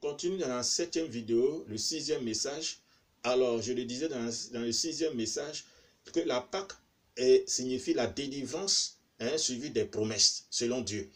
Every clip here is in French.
continue dans la 7e vidéo, le 6e message. Alors, je le disais dans le 6e message, que la Pâque signifie la délivrance, suivie des promesses, selon Dieu.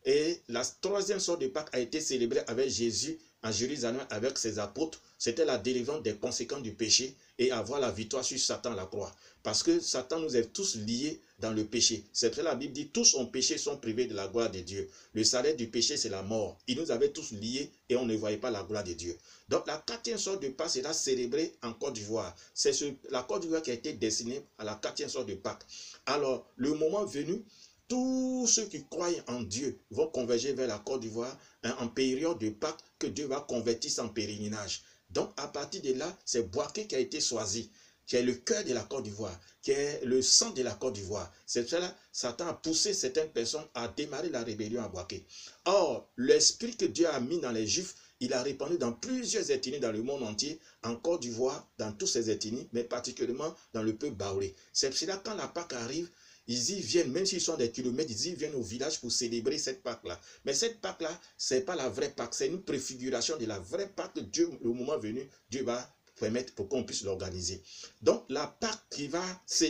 Et la 3e sorte de Pâque a été célébrée avec Jésus en Jérusalem avec ses apôtres. C'était la délivrance des conséquences du péché et avoir la victoire sur Satan à la croix. Parce que Satan nous est tous liés dans le péché. C'est pour ça que la Bible dit, tous ont péché, sont privés de la gloire de Dieu. Le salaire du péché, c'est la mort. Il nous avait tous liés et on ne voyait pas la gloire de Dieu. Donc la 4e sorte de Pâque sera célébrée en Côte d'Ivoire. C'est la Côte d'Ivoire qui a été destinée à la 4e sorte de Pâque. Alors, le moment venu, tous ceux qui croient en Dieu vont converger vers la Côte d'Ivoire en période de Pâques que Dieu va convertir en pèlerinage. Donc, à partir de là, c'est Boaké qui a été choisi, qui est le cœur de la Côte d'Ivoire, qui est le sang de la Côte d'Ivoire. C'est pour cela que Satan a poussé certaines personnes à démarrer la rébellion à Boaké. Or, l'esprit que Dieu a mis dans les Juifs, il a répandu dans plusieurs ethnies dans le monde entier, en Côte d'Ivoire, dans toutes ces ethnies, mais particulièrement dans le peuple baoulé. C'est pour cela que quand la Pâque arrive, ils y viennent, même s'ils sont des kilomètres, ils y viennent au village pour célébrer cette Pâque-là. Mais cette Pâque-là, ce n'est pas la vraie Pâque, c'est une préfiguration de la vraie Pâque que Dieu, le moment venu, Dieu va permettre pour qu'on puisse l'organiser. Donc, la Pâque qui va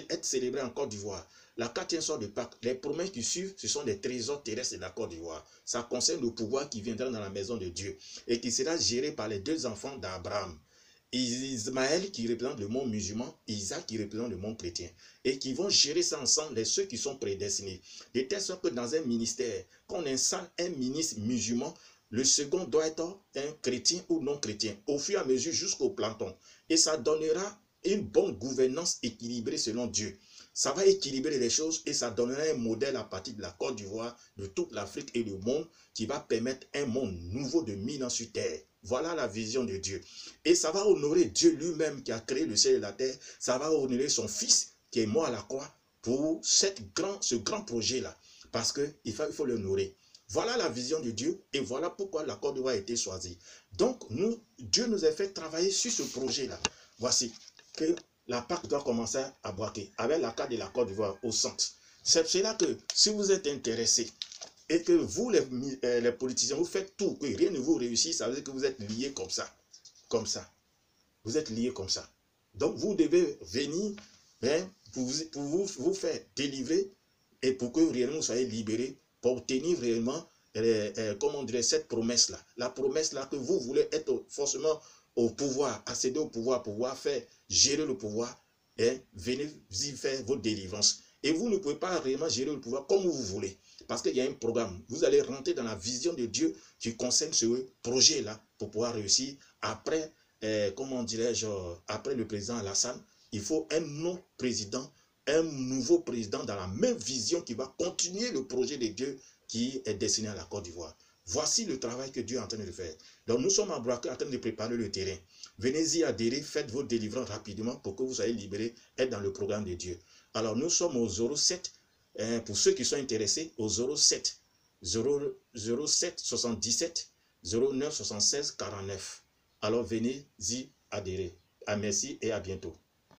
être célébrée en Côte d'Ivoire, la 4e sorte de Pâque, les promesses qui suivent, ce sont des trésors terrestres de la Côte d'Ivoire. Ça concerne le pouvoir qui viendra dans la maison de Dieu et qui sera géré par les 2 enfants d'Abraham. Ismaël qui représente le monde musulman, Isaac qui représente le monde chrétien. Et qui vont gérer ça ensemble, ceux qui sont prédestinés. De telle sorte que dans un ministère, quand on installe un ministre musulman, le second doit être un chrétien ou non chrétien, au fur et à mesure jusqu'au planton. Et ça donnera une bonne gouvernance équilibrée selon Dieu. Ça va équilibrer les choses et ça donnera un modèle à partir de la Côte d'Ivoire, de toute l'Afrique et le monde, qui va permettre un monde nouveau de 1000 ans sur terre. Voilà la vision de Dieu. Et ça va honorer Dieu lui-même qui a créé le ciel et la terre. Ça va honorer son fils qui est mort à la croix pour ce grand projet-là. Parce qu'il faut l'honorer. Voilà la vision de Dieu et voilà pourquoi la Côte d'Ivoire a été choisie. Donc, Dieu nous a fait travailler sur ce projet-là. Voici que la Pâque doit commencer à Boaké avec la carte de la Côte d'Ivoire au centre. C'est cela que si vous êtes intéressés, et que vous, les politiciens, vous faites tout, que rien ne vous réussit, ça veut dire que vous êtes liés comme ça. Comme ça. Vous êtes liés comme ça. Donc, vous devez venir pour vous faire délivrer et pour que réellement vous soyez libérés, pour obtenir réellement, comment on dirait, cette promesse-là. La promesse-là que vous voulez être forcément au pouvoir, accéder au pouvoir, pouvoir faire gérer le pouvoir, venez y faire votre délivrance. Et vous ne pouvez pas réellement gérer le pouvoir comme vous voulez. Parce qu'il y a un programme. Vous allez rentrer dans la vision de Dieu qui concerne ce projet-là pour pouvoir réussir. Après, comment dirais-je, après le président Alassane, il faut un autre président, un nouveau président dans la même vision qui va continuer le projet de Dieu qui est destiné à la Côte d'Ivoire. Voici le travail que Dieu est en train de faire. Donc nous sommes à Boaké en train de préparer le terrain. Venez-y adhérer, faites votre délivrance rapidement pour que vous soyez libérés, être dans le programme de Dieu. Alors nous sommes au 07. Pour ceux qui sont intéressés, au 07 77 09 76 49. Alors venez-y adhérer. Merci et à bientôt.